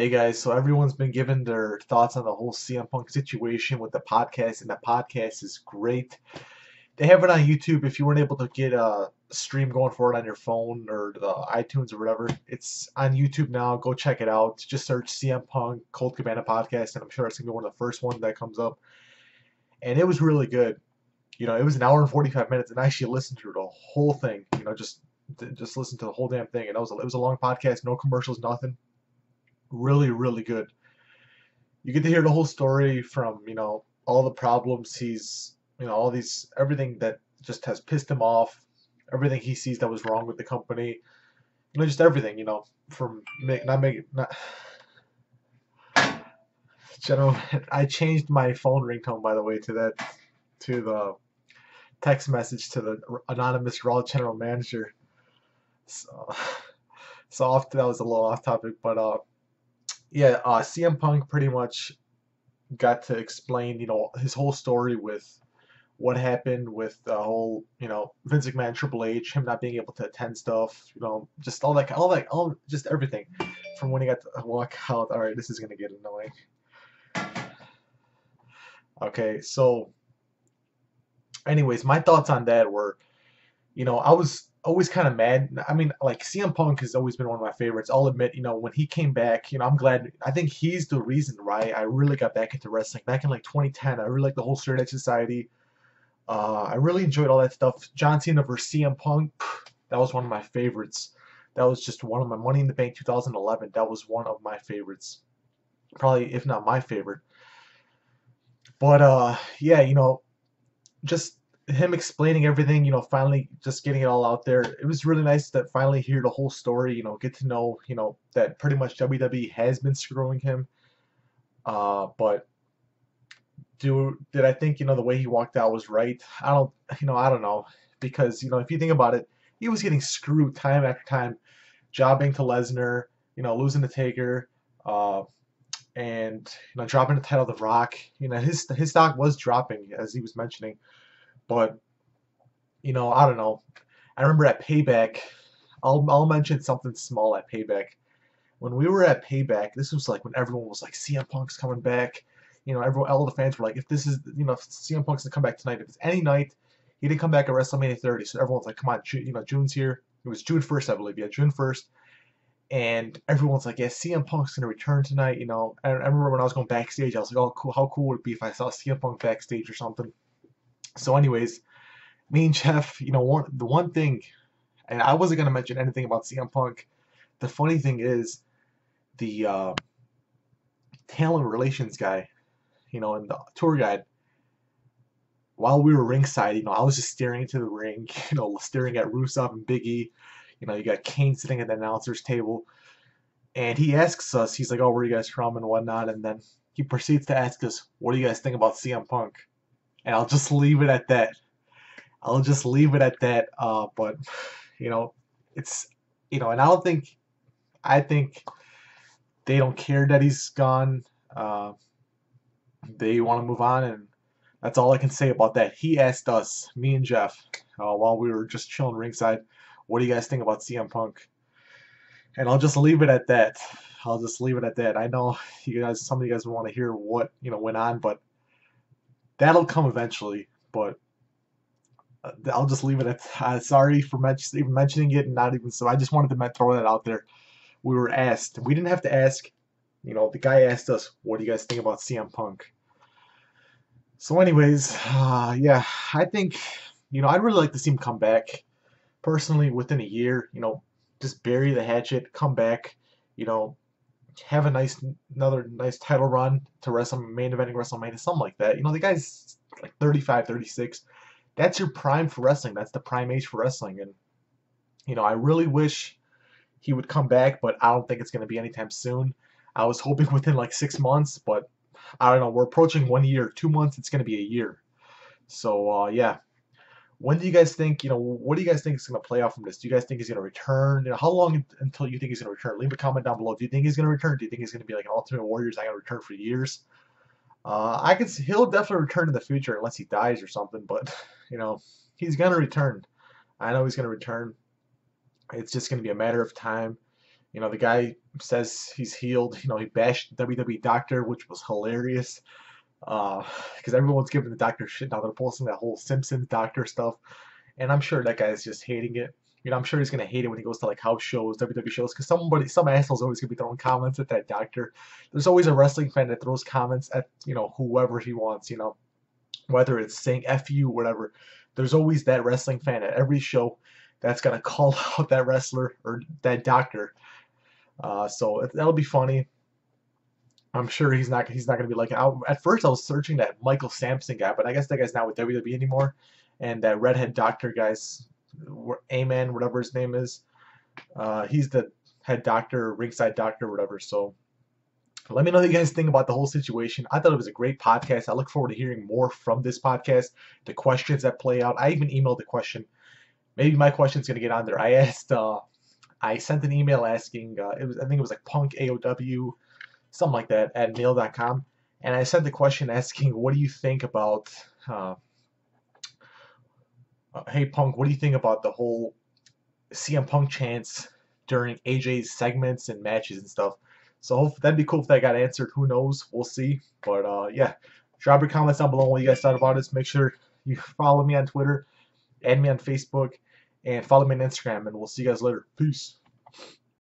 Hey guys, so everyone's been giving their thoughts on the whole CM Punk situation with the podcast, and the podcast is great. They have it on YouTube if you weren't able to get a stream going for it on your phone or the iTunes or whatever. It's on YouTube now. Go check it out. Just search CM Punk Cold Cabana Podcast, and I'm sure it's gonna be one of the first ones that comes up. And it was really good. It was an hour and 45 minutes, and I actually listened to the whole thing. Just listen to the whole damn thing. And it was a long podcast, no commercials, nothing. Really, really good. You get to hear the whole story from all the problems he's all these everything that just has pissed him off, everything he sees that was wrong with the company, just everything, from not making not general. I changed my phone ringtone, by the way, to the text message to the anonymous Raw general manager. So, that was a little off topic, but yeah, CM Punk pretty much got to explain, his whole story with what happened with the whole, Vince McMahon, Triple H, him not being able to attend stuff, just just everything from when he got to walk out. All right, this is gonna get annoying. Okay, so anyways, my thoughts on that were, I was always kind of mad. I mean, like CM Punk has always been one of my favorites. I'll admit, when he came back, I'm glad. I think he's the reason why I really got back into wrestling back in like 2010. I really liked the whole Straight Edge Society. I really enjoyed all that stuff. John Cena versus CM Punk, that was one of my favorites. That was just one of my Money in the Bank 2011. That was one of my favorites, probably if not my favorite. But yeah, just him explaining everything, finally just getting it all out there. It was really nice to finally hear the whole story. Get to know, that pretty much WWE has been screwing him. But did I think the way he walked out was right? I don't know, because if you think about it, he was getting screwed time after time, jobbing to Lesnar, losing to Taker, uh, and dropping the title to Rock. His stock was dropping as he was mentioning, but I don't know. I remember at Payback, I'll mention something small at Payback. When we were at Payback, this was like when everyone was like, CM Punk's coming back. Everyone, all the fans were like, if this is, if CM Punk's gonna come back tonight, if it's any night, he didn't come back at WrestleMania 30. So everyone's like, come on, June's here. It was June 1st, I believe. Yeah, June 1st. And everyone's like, yeah, CM Punk's gonna return tonight. I remember when I was going backstage, I was like, oh, cool. How cool would it be if I saw CM Punk backstage or something? So, anyways, me and Jeff, the one thing, and I wasn't gonna mention anything about CM Punk. The funny thing is, the talent relations guy, and the tour guide, while we were ringside, I was just staring into the ring, staring at Rusev and Big E. You got Kane sitting at the announcer's table, and he asks us, he's like, "Oh, where are you guys from?" and whatnot, and then he proceeds to ask us, "What do you guys think about CM Punk?" And I'll just leave it at that. I'll just leave it at that. But it's and I think they don't care that he's gone. Uh, they want to move on, and that's all I can say about that. He asked us, me and Jeff, while we were just chilling ringside, what do you guys think about CM Punk? And I'll just leave it at that. I'll just leave it at that. I know some of you guys want to hear what went on, but that'll come eventually. But I'll just leave it at. Sorry for even mentioning it, and not even so. I just wanted to throw that out there. We were asked. We didn't have to ask. The guy asked us, "What do you guys think about CM Punk?" So, anyways, yeah, I think I'd really like to see him come back. Personally, within a year, just bury the hatchet, come back, you know, have another nice title run to main eventing WrestleMania, something like that. The guy's like 35, 36. That's your prime for wrestling. That's the prime age for wrestling. And I really wish he would come back, but I don't think it's going to be anytime soon. I was hoping within like 6 months, but I don't know. We're approaching 1 year. 2 months, it's going to be a year. So yeah. When do you guys think, what do you guys think is going to play out from this? Do you guys think he's going to return? How long until you think he's going to return? Leave a comment down below. Do you think he's going to return? Do you think he's going to be like an Ultimate Warrior? Is not going to return for years? I can see he'll definitely return in the future unless he dies or something. But he's going to return. I know he's going to return. It's just going to be a matter of time. The guy says he's healed. He bashed WWE Doctor, which was hilarious. Because everyone's giving the Doctor shit now. They're posting that whole Simpsons Doctor stuff, and I'm sure that guy's just hating it. I'm sure he's gonna hate it when he goes to like house shows, WWE shows, because some asshole's always gonna be throwing comments at that Doctor. There's always a wrestling fan that throws comments at whoever he wants. Whether it's saying "f you" whatever. There's always that wrestling fan at every show that's gonna call out that wrestler or that Doctor. So that'll be funny. I'm sure he's not gonna be like at first I was searching that Michael Sampson guy, but I guess that guy's not with WWE anymore. And that redhead doctor guy's Amen, whatever his name is. He's the head doctor, ringside doctor, whatever. So let me know what you guys think about the whole situation. I thought it was a great podcast. I look forward to hearing more from this podcast, the questions that play out. I even emailed the question. Maybe my question's gonna get on there. I sent an email asking. I think it was like Punk AOW, something like that, at mail.com. And I sent the question asking, what do you think about, uh, hey Punk, what do you think about the whole CM Punk chants during AJ's segments and matches and stuff? So that'd be cool if that got answered. Who knows? We'll see. But yeah, drop your comments down below what you guys thought about this. Make sure you follow me on Twitter, add me on Facebook, and follow me on Instagram. And we'll see you guys later. Peace.